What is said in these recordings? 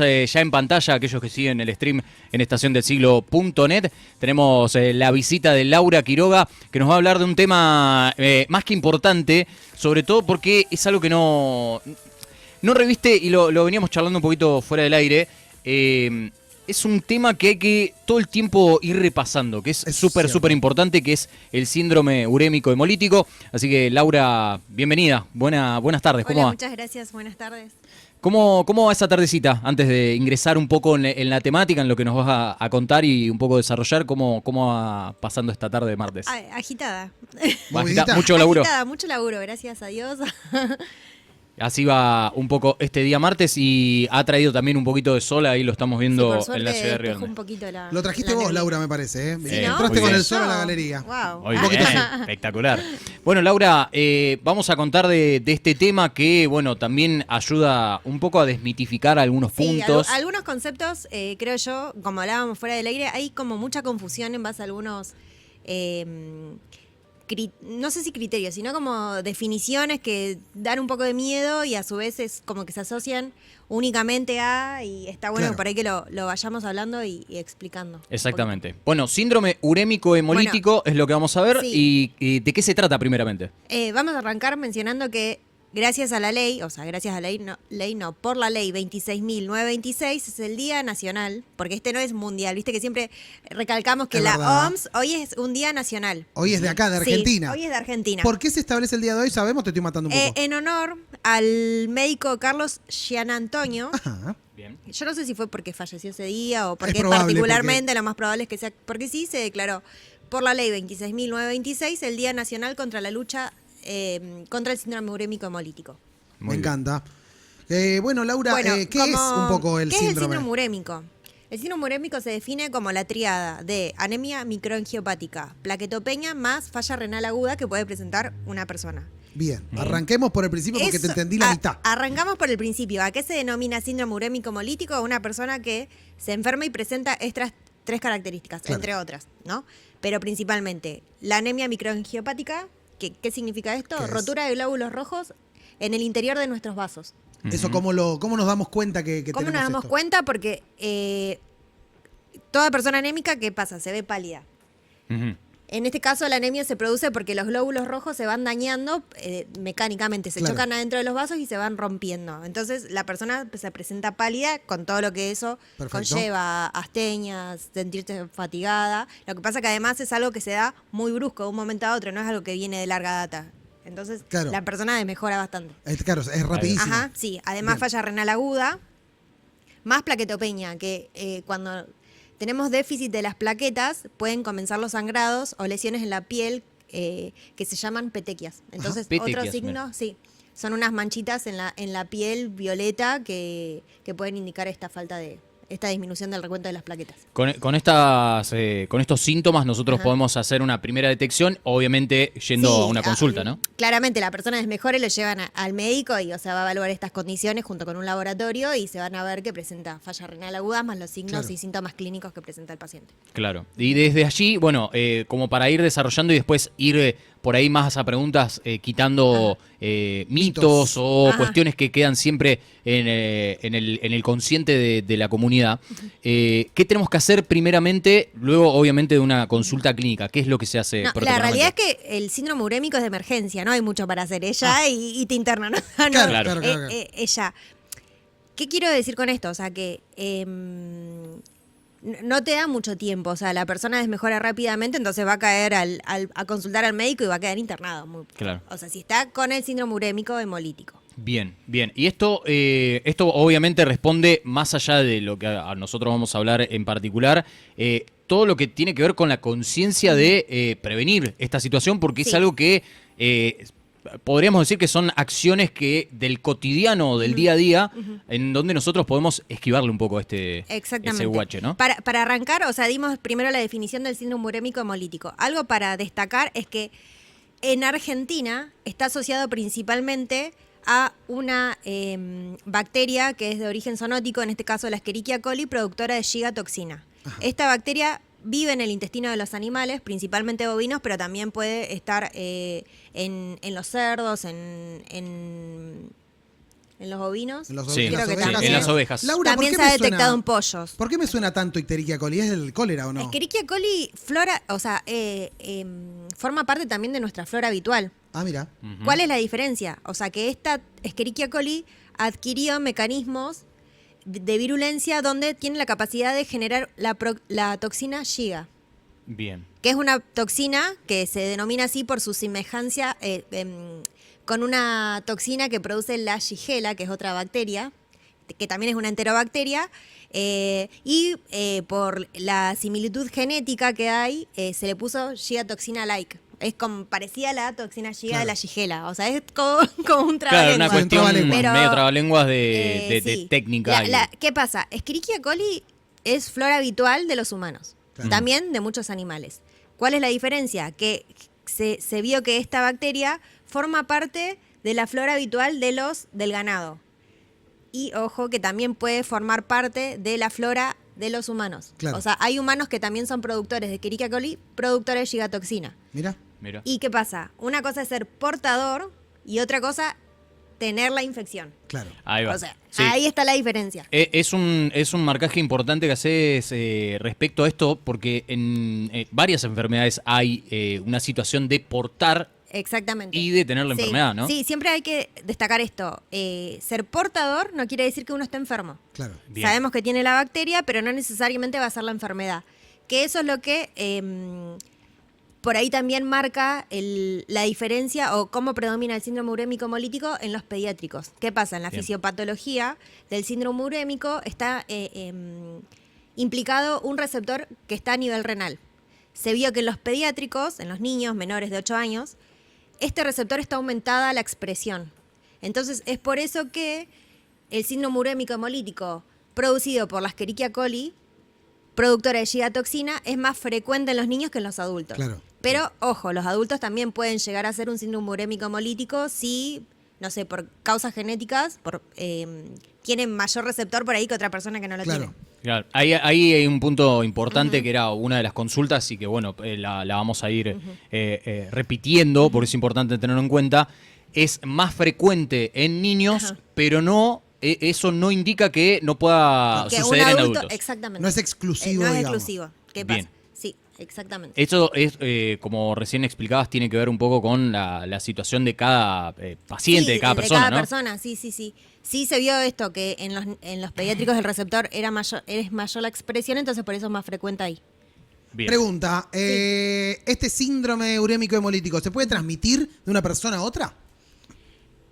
Ya en pantalla, aquellos que siguen el stream en estaciondelsiglo.net, tenemos la visita de Laura Quiroga, que nos va a hablar de un tema más que importante, sobre todo porque es algo que no reviste, y lo veníamos charlando un poquito fuera del aire. Es un tema que hay que todo el tiempo ir repasando, que es súper importante, que es el síndrome urémico hemolítico. Así que, Laura, bienvenida. Buenas tardes. Hola, ¿Cómo va? muchas gracias. Buenas tardes. ¿Cómo va esa tardecita? Antes de ingresar un poco en la temática, en lo que nos vas a contar y un poco desarrollar, ¿cómo va pasando esta tarde de martes? Agitada. Mucho laburo. Agitada, mucho laburo, gracias a Dios. Así va un poco este día martes, y ha traído también un poquito de sol, ahí lo estamos viendo por suerte, en la ciudad de Río un poquito Lo trajiste vos, Laura, me parece. Sí, ¿no? Entraste con bien. el sol a la galería. Wow. Muy bien, espectacular. Bueno, Laura, vamos a contar de este tema que, bueno, también ayuda un poco a desmitificar algunos puntos. Algunos conceptos, creo yo, como hablábamos fuera del aire, hay como mucha confusión en base a algunos, no sé si criterios, sino como definiciones que dan un poco de miedo y a su vez es como que se asocian únicamente a, y está bueno por ahí que lo vayamos hablando y explicando. Exactamente. Bueno, síndrome urémico hemolítico es lo que vamos a ver. Sí. ¿Y de qué se trata primeramente? Vamos a arrancar mencionando que gracias a la ley, por la ley 26.926 es el Día Nacional, porque este no es mundial, viste que siempre recalcamos que la OMS hoy es un día nacional. Hoy es de acá, de Argentina. Sí, hoy es de Argentina. ¿Por qué se establece el día de hoy? ¿Sabemos? Te estoy matando un poco. En honor al médico Carlos Gianantonio. Ajá. Bien. Yo no sé si fue porque falleció ese día o porque probable, particularmente lo más probable es que sea, porque sí se declaró por la ley 26.926 el Día Nacional contra la lucha contra el síndrome urémico hemolítico. Me encanta. Bueno, Laura, ¿qué es un poco el ¿qué síndrome? es el síndrome urémico? El síndrome urémico se define como la tríada de anemia microangiopática, plaquetopenia más falla renal aguda que puede presentar una persona. Bien, arranquemos por el principio porque te entendí la mitad. Arrancamos por el principio. ¿A qué se denomina síndrome urémico hemolítico? A una persona que se enferma y presenta estas tres características, entre otras, ¿no? Pero principalmente la anemia microangiopática. ¿Qué significa esto? Rotura de glóbulos rojos en el interior de nuestros vasos. Eso, ¿cómo nos damos cuenta que tenemos ¿Cómo nos damos cuenta? Porque toda persona anémica, ¿qué pasa? Se ve pálida. En este caso, la anemia se produce porque los glóbulos rojos se van dañando mecánicamente, se chocan adentro de los vasos y se van rompiendo. Entonces, la persona se presenta pálida con todo lo que eso conlleva, astenias, sentirse fatigada. Lo que pasa que además es algo que se da muy brusco de un momento a otro, no es algo que viene de larga data. Entonces, la persona desmejora bastante. Claro, es rapidísimo. Ajá, sí. Además, falla renal aguda, más plaquetopenia, que cuando tenemos déficit de las plaquetas, pueden comenzar los sangrados o lesiones en la piel que se llaman petequias. Entonces, otro signo, son unas manchitas en la piel violeta que pueden indicar esta disminución del recuento de las plaquetas. Con estos síntomas nosotros podemos hacer una primera detección, obviamente yendo a una consulta, ¿no? Claramente la persona desmejore, lo llevan al médico y va a evaluar estas condiciones junto con un laboratorio y se van a ver que presenta falla renal aguda más los signos y síntomas clínicos que presenta el paciente. Claro. Y desde allí, bueno, como para ir desarrollando y después ir por ahí más a preguntas, quitando mitos o cuestiones que quedan siempre en el consciente de la comunidad. ¿Qué tenemos que hacer primeramente, luego obviamente de una consulta clínica? ¿Qué es lo que se hace? La realidad es que el síndrome urémico es de emergencia, no hay mucho para hacer. Ella y te internan. Claro. Ella. ¿Qué quiero decir con esto? O sea, que no te da mucho tiempo, o sea, la persona desmejora rápidamente, entonces va a caer a consultar al médico y va a quedar internado. O sea, si está con el síndrome urémico hemolítico. Bien. Y esto obviamente responde más allá de lo que a nosotros vamos a hablar en particular, todo lo que tiene que ver con la conciencia de prevenir esta situación, porque es algo que podríamos decir que son acciones del cotidiano, del día a día, en donde nosotros podemos esquivarle un poco ese guache, ¿no? Para arrancar, o sea, dimos primero la definición del síndrome urémico hemolítico. Algo para destacar es que en Argentina está asociado principalmente a una bacteria que es de origen zoonótico, en este caso la Escherichia coli, productora de gigatoxina. Esta bacteria vive en el intestino de los animales, principalmente bovinos, pero también puede estar en los cerdos, en en los ovinos. En los Sí, en las creo que ovejas. en las ovejas. Laura, También ¿por se qué ha me suena- detectado en pollos. ¿Por qué me suena tanto Escherichia coli? ¿Es el cólera o no? Escherichia coli forma parte también de nuestra flora habitual. Ah, mira. ¿Cuál es la diferencia? O sea, que esta Escherichia coli adquirió mecanismos de virulencia donde tiene la capacidad de generar la toxina Shiga, Bien. que es una toxina que se denomina así por su semejanza con una toxina que produce la Shigella, que es otra bacteria, que también es una enterobacteria, y por la similitud genética que hay, se le puso Shiga toxina like. Es como parecida a la toxina Shiga de la Shigella. O sea, es como un Claro, una trabalenguas. cuestión trabalenguas. medio trabalenguas de Sí. técnica. ¿Qué pasa? Escherichia coli es flora habitual de los humanos, Claro. también de muchos animales. ¿Cuál es la diferencia? Que se vio que esta bacteria forma parte de la flora habitual del ganado. Y ojo, que también puede formar parte de la flora de los humanos. Claro. O sea, hay humanos que también son productores de Escherichia coli, productores de Shigatoxina. Mira. Mira. ¿Y qué pasa? Una cosa es ser portador y otra cosa, tener la infección. Claro. Ahí va. O sea, Sí. ahí está la diferencia. Es un marcaje importante que haces respecto a esto, porque en varias enfermedades hay una situación de portar Exactamente. y de tener la Sí, enfermedad, ¿no? Sí, siempre hay que destacar esto. Ser portador no quiere decir que uno esté enfermo. Claro. Bien. Sabemos que tiene la bacteria, pero no necesariamente va a ser la enfermedad. Que eso es lo que por ahí también marca la diferencia o cómo predomina el síndrome urémico hemolítico en los pediátricos. ¿Qué pasa? En la Bien. fisiopatología del síndrome urémico está implicado un receptor que está a nivel renal. Se vio que en los pediátricos, en los niños menores de 8 años, este receptor está aumentada la expresión. Entonces, es por eso que el síndrome urémico hemolítico producido por la Escherichia coli, productora de Shigatoxina, es más frecuente en los niños que en los adultos. Claro. Pero, ojo, los adultos también pueden llegar a ser un síndrome urémico hemolítico si, no sé, por causas genéticas, tienen mayor receptor por ahí que otra persona que no lo Claro. tiene. Claro. Ahí hay un punto importante que era una de las consultas y que, bueno, la vamos a ir repitiendo, porque es importante tenerlo en cuenta. Es más frecuente en niños, Ajá. pero no eso no indica que no pueda Que un suceder en adulto, adultos. exactamente. No es exclusivo, No es digamos. exclusivo. ¿Qué Bien. pasa? Sí, exactamente. Esto es, como recién explicabas, tiene que ver un poco con la situación de cada paciente, Sí, de cada persona, cada ¿no? persona, sí. Sí se vio esto, que en los pediátricos el receptor es mayor la expresión, entonces por eso es más frecuente ahí. Bien. Pregunta, ¿este síndrome urémico hemolítico se puede transmitir de una persona a otra?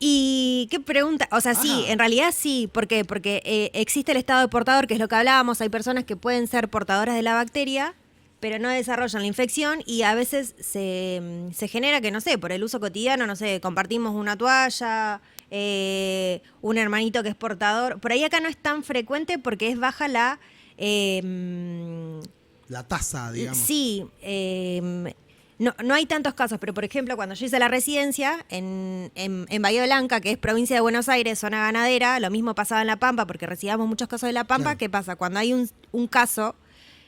¿Y qué pregunta? O sea, sí, Ah. en realidad sí. ¿Por qué? Porque existe el estado de portador, que es lo que hablábamos. Hay personas que pueden ser portadoras de la bacteria, pero no desarrollan la infección y a veces se genera que, no sé, por el uso cotidiano, no sé, compartimos una toalla, un hermanito que es portador. Por ahí acá no es tan frecuente porque es baja la... La tasa, digamos. Sí, no hay tantos casos, pero por ejemplo, cuando yo hice la residencia en Bahía Blanca, que es provincia de Buenos Aires, zona ganadera, lo mismo pasaba en La Pampa, porque recibíamos muchos casos de La Pampa. Claro. ¿Qué pasa? Cuando hay un caso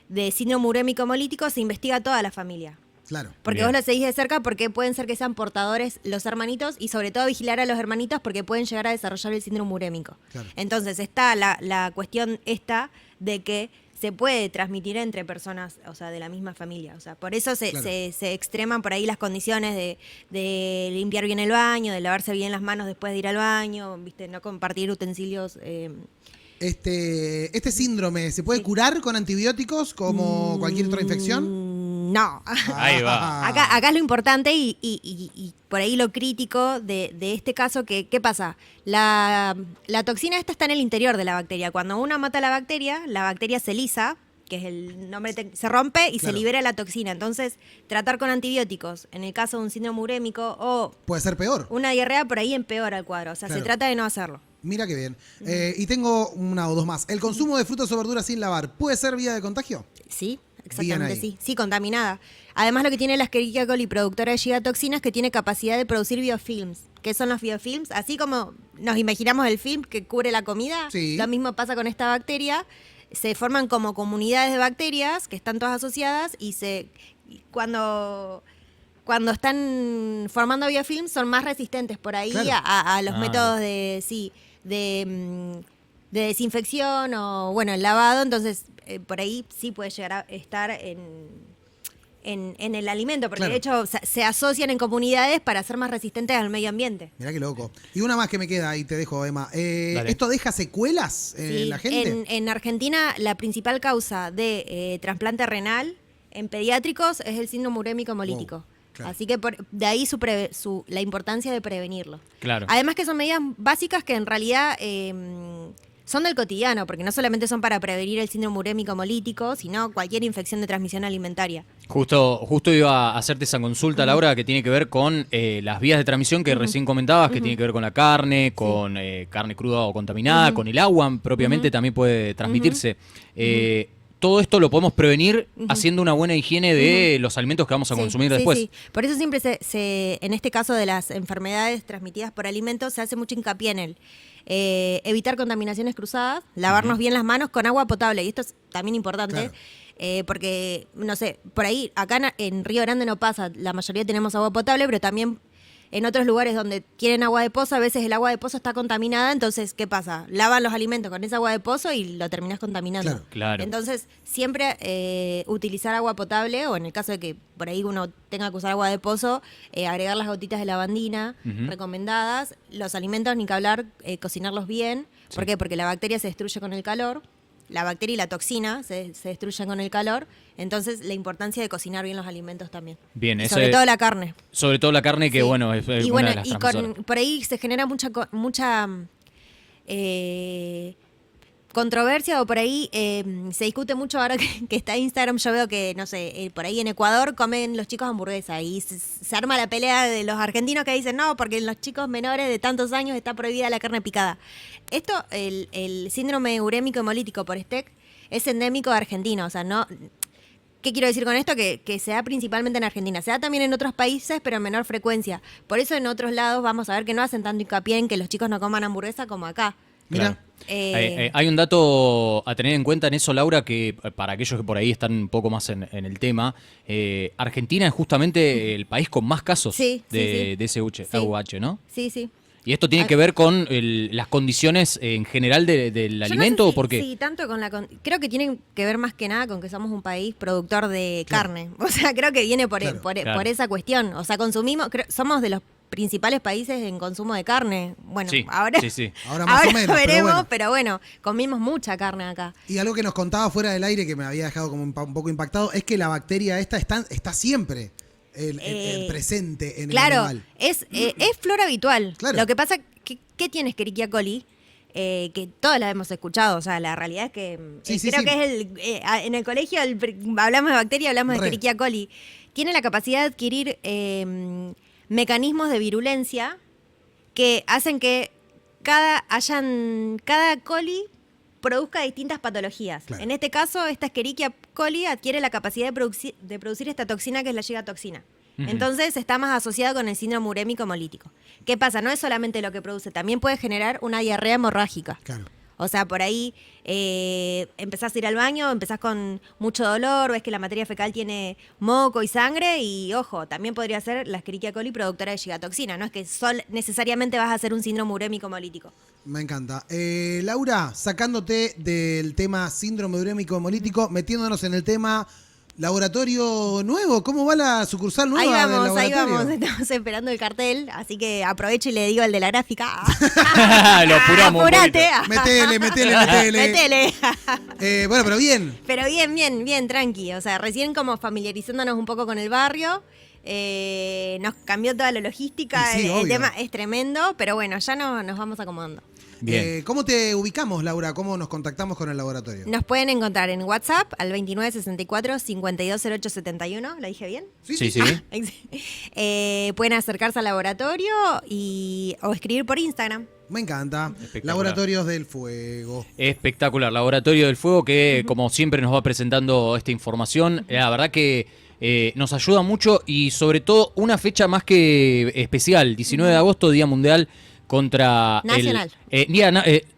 de síndrome urémico hemolítico, se investiga a toda la familia. Claro. Porque Bien. vos lo seguís de cerca porque pueden ser que sean portadores los hermanitos y sobre todo vigilar a los hermanitos porque pueden llegar a desarrollar el síndrome urémico. Claro. Entonces está la cuestión esta de que se puede transmitir entre personas, o sea, de la misma familia. O sea, por eso Claro. se extreman por ahí las condiciones de limpiar bien el baño, de lavarse bien las manos después de ir al baño, ¿viste? No compartir utensilios. Este síndrome se puede curar con antibióticos como cualquier otra infección? No. Ahí va. Acá es lo importante y por ahí lo crítico de este caso, que ¿qué pasa? La toxina esta está en el interior de la bacteria. Cuando uno mata la bacteria se lisa, que es el nombre, se rompe y Claro. se libera la toxina. Entonces, tratar con antibióticos, en el caso de un síndrome urémico o Puede ser peor. una diarrea, por ahí empeora el cuadro. O sea, Claro. se trata de no hacerlo. Mira qué bien. Y tengo una o dos más. ¿El consumo de frutas o verduras sin lavar puede ser vía de contagio? Sí, Bien exactamente, ahí. sí. Sí, contaminada. Además, lo que tiene la Escherichia coli, productora de gigatoxinas, es que tiene capacidad de producir biofilms. ¿Qué son los biofilms? Así como nos imaginamos el film que cubre la comida, Sí. lo mismo pasa con esta bacteria. Se forman como comunidades de bacterias que están todas asociadas y cuando están formando biofilms son más resistentes por ahí Claro. a los Ah. métodos de... Sí. de desinfección o, bueno, el lavado, entonces por ahí sí puede llegar a estar en el alimento, porque Claro. de hecho se asocian en comunidades para ser más resistentes al medio ambiente. Mirá qué loco. Y una más que me queda y te dejo, Emma. Dale. ¿Esto deja secuelas en Sí, la gente? en Argentina la principal causa de trasplante renal en pediátricos es el síndrome urémico hemolítico. Wow, claro. Así que de ahí la importancia de prevenirlo. Claro. Además que son medidas básicas que en realidad son del cotidiano, porque no solamente son para prevenir el síndrome urémico hemolítico, sino cualquier infección de transmisión alimentaria. Justo iba a hacerte esa consulta, Laura, que tiene que ver con las vías de transmisión que recién comentabas, que tiene que ver con la carne, con carne cruda o contaminada, con el agua propiamente también puede transmitirse. Todo esto lo podemos prevenir haciendo una buena higiene de los alimentos que vamos a consumir después. Sí. Por eso siempre en este caso de las enfermedades transmitidas por alimentos, se hace mucho hincapié en evitar contaminaciones cruzadas, lavarnos bien las manos con agua potable. Y esto es también importante. Claro. Porque, no sé, por ahí, acá en Río Grande no pasa, la mayoría tenemos agua potable, pero también en otros lugares donde tienen agua de pozo, a veces el agua de pozo está contaminada, entonces, ¿qué pasa? Lavan los alimentos con esa agua de pozo y lo terminás contaminando. Claro. Entonces, siempre utilizar agua potable, o en el caso de que por ahí uno tenga que usar agua de pozo, agregar las gotitas de lavandina recomendadas, los alimentos, ni que hablar, cocinarlos bien. ¿Por qué? Porque la bacteria se destruye con el calor. La bacteria y la toxina se destruyen con el calor, entonces la importancia de cocinar bien los alimentos también. Bien, Y eso sobre es- todo la carne. Sobre todo la carne, que Sí. bueno, es y una bueno, de las y transmisoras. por ahí se genera mucha controversia, o por ahí se discute mucho ahora que está Instagram. Yo veo que, no sé, por ahí en Ecuador comen los chicos hamburguesa y se arma la pelea de los argentinos que dicen no, porque en los chicos menores de tantos años está prohibida la carne picada. Esto, el síndrome urémico hemolítico por STEC es endémico de Argentina, o sea, no... ¿Qué quiero decir con esto? Que se da principalmente en Argentina. Se da también en otros países, pero en menor frecuencia. Por eso en otros lados vamos a ver que no hacen tanto hincapié en que los chicos no coman hamburguesa como acá. Mira. Claro. Hay un dato a tener en cuenta en eso, Laura, que para aquellos que por ahí están un poco más en el tema, Argentina es justamente el país con más casos Sí, sí, de sí. VIH, ¿no? Sí, sí. ¿Y esto tiene que ver con las condiciones en general del Yo no alimento sé o por qué? Sí, tanto con creo que tiene que ver más que nada con que somos un país productor de carne. O sea, creo que viene por esa cuestión. O sea, somos de los principales países en consumo de carne. Bueno, Sí, ahora, sí. Ahora más o menos, veremos, pero bueno, comimos mucha carne acá. Y algo que nos contaba fuera del aire que me había dejado como un poco impactado es que la bacteria esta está siempre presente en el Claro, animal. es flora habitual. Claro. Lo que pasa, ¿qué tiene Escherichia coli? Que todos la hemos escuchado, o sea, la realidad es que creo que es en el colegio hablamos de bacteria, hablamos de Re. Escherichia coli. Tiene la capacidad de adquirir mecanismos de virulencia que hacen que cada coli produzca distintas patologías. Claro. En este caso, esta Escherichia coli adquiere la capacidad de producir esta toxina que es la gigatoxina. Entonces está más asociado con el síndrome urémico hemolítico. ¿Qué pasa? No es solamente lo que produce, también puede generar una diarrea hemorrágica. Claro. O sea, por ahí empezás a ir al baño, empezás con mucho dolor, ves que la materia fecal tiene moco y sangre y, ojo, también podría ser la Escherichia coli productora de gigatoxina. No es que necesariamente vas a hacer un síndrome urémico hemolítico. Me encanta. Laura, sacándote del tema síndrome urémico hemolítico, metiéndonos en el tema laboratorio nuevo. ¿Cómo va la sucursal nueva Ahí del laboratorio? vamos, estamos esperando el cartel, así que aprovecho y le digo al de la gráfica. Lo apuramos un Apurate. Metele. Métele. Bueno, pero bien. Pero bien, tranqui. O sea, recién como familiarizándonos un poco con el barrio. Nos cambió toda la logística. Y sí, el obvio. tema es tremendo, pero bueno, ya nos vamos acomodando. Bien. ¿Cómo te ubicamos, Laura? ¿Cómo nos contactamos con el laboratorio? Nos pueden encontrar en WhatsApp al 2964-520871. ¿La dije bien? Sí. Pueden acercarse al laboratorio o escribir por Instagram. Me encanta. Espectacular. Laboratorios del Fuego. Espectacular. Laboratorio del Fuego que, como siempre, nos va presentando esta información. La verdad que nos ayuda mucho y, sobre todo, una fecha más que especial. 19 de agosto, Día Mundial contra Nacional.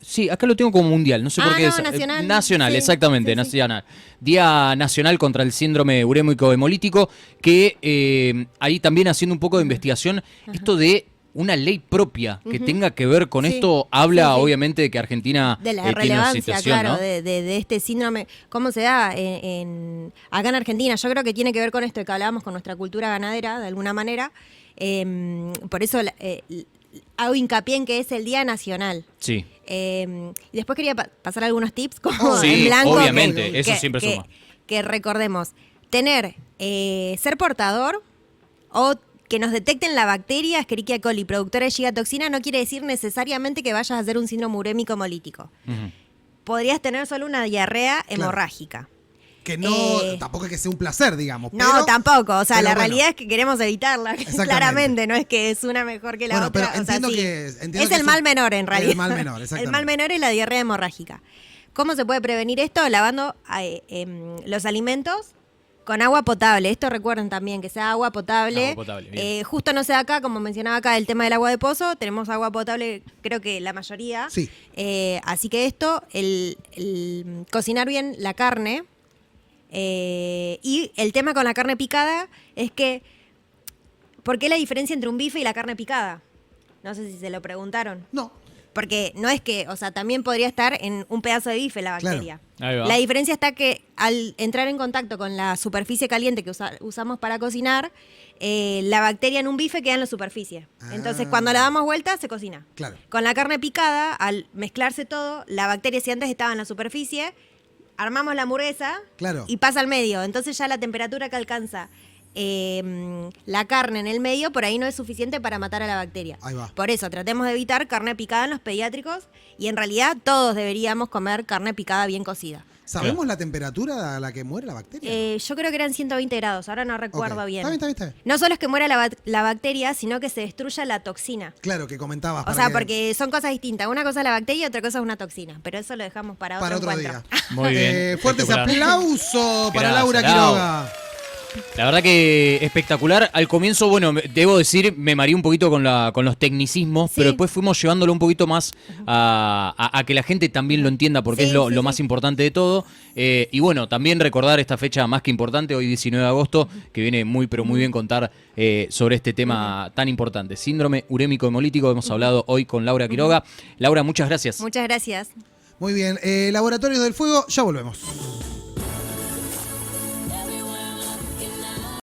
Sí, acá lo tengo como mundial, no sé por qué es. nacional. Nacional, Sí, exactamente, sí. nacional. Día Nacional contra el síndrome urémico hemolítico, que ahí también haciendo un poco de investigación, esto de una ley propia que tenga que ver con Sí, esto, habla sí, sí. obviamente de que Argentina De la tiene una relevancia, situación, claro, ¿no? de este síndrome, cómo se da acá en Argentina. Yo creo que tiene que ver con esto de que hablábamos con nuestra cultura ganadera, de alguna manera. Por eso hago hincapié en que es el Día Nacional. Sí. Y después quería pasar algunos tips como Sí, en blanco. obviamente, eso siempre suma. Que recordemos, ser portador o que nos detecten la bacteria Escherichia coli, productora de gigatoxina, no quiere decir necesariamente que vayas a hacer un síndrome urémico hemolítico. Ujú. Podrías tener solo una diarrea Claro. hemorrágica. Que no, tampoco es que sea un placer, digamos. No, pero- tampoco. O sea, pero la bueno. realidad es que queremos evitarla, Exactamente. claramente. No es que es una mejor que la Bueno, otra. pero entiendo sí. entiendo es que el es mal un- menor, en realidad. El mal menor, exactamente. El mal menor es la diarrea hemorrágica. ¿Cómo se puede prevenir esto? Lavando los alimentos con agua potable. Esto recuerden también, que sea agua potable. Agua potable, bien. Justo no sé acá, como mencionaba acá, el tema del agua de pozo. Tenemos agua potable, creo que la mayoría. Sí. Así que esto, el cocinar bien la carne. Y el tema con la carne picada es que, ¿por qué la diferencia entre un bife y la carne picada? No sé si se lo preguntaron. No. Porque no es que, o sea, también podría estar en un pedazo de bife la bacteria. Ahí va. La diferencia está que al entrar en contacto con la superficie caliente que usamos para cocinar, la bacteria en un bife queda en la superficie. Entonces, cuando la damos vuelta, se cocina. Claro. Con la carne picada, al mezclarse todo, la bacteria, si antes estaba en la superficie, armamos la hamburguesa Claro. y pasa al medio. Entonces ya la temperatura que alcanza la carne en el medio, por ahí no es suficiente para matar a la bacteria. Ahí va. Por eso, tratemos de evitar carne picada en los pediátricos y en realidad todos deberíamos comer carne picada bien cocida. ¿Sabemos la temperatura a la que muere la bacteria? Yo creo que eran 120 grados, ahora no recuerdo Ok. bien. Está bien, está bien. No solo es que muera la bacteria, sino que se destruya la toxina. Claro, que comentabas. O para sea, que- porque son cosas distintas. Una cosa es la bacteria y otra cosa es una toxina. Pero eso lo dejamos para otro encuentro. día. Muy bien. Fuertes espectacular. aplausos para Gracias, Laura Lau. Quiroga. La verdad que espectacular. Al comienzo, bueno, debo decir, me mareé un poquito con los tecnicismos, Sí. pero después fuimos llevándolo un poquito más a que la gente también lo entienda, porque Sí, es lo sí, más sí. importante de todo. Y bueno, también recordar esta fecha más que importante, hoy 19 de agosto, que viene muy, pero muy bien contar sobre este tema tan importante. Síndrome urémico hemolítico, hemos hablado hoy con Laura Quiroga. Laura, muchas gracias. Muchas gracias. Muy bien. Laboratorios del Fuego, ya volvemos.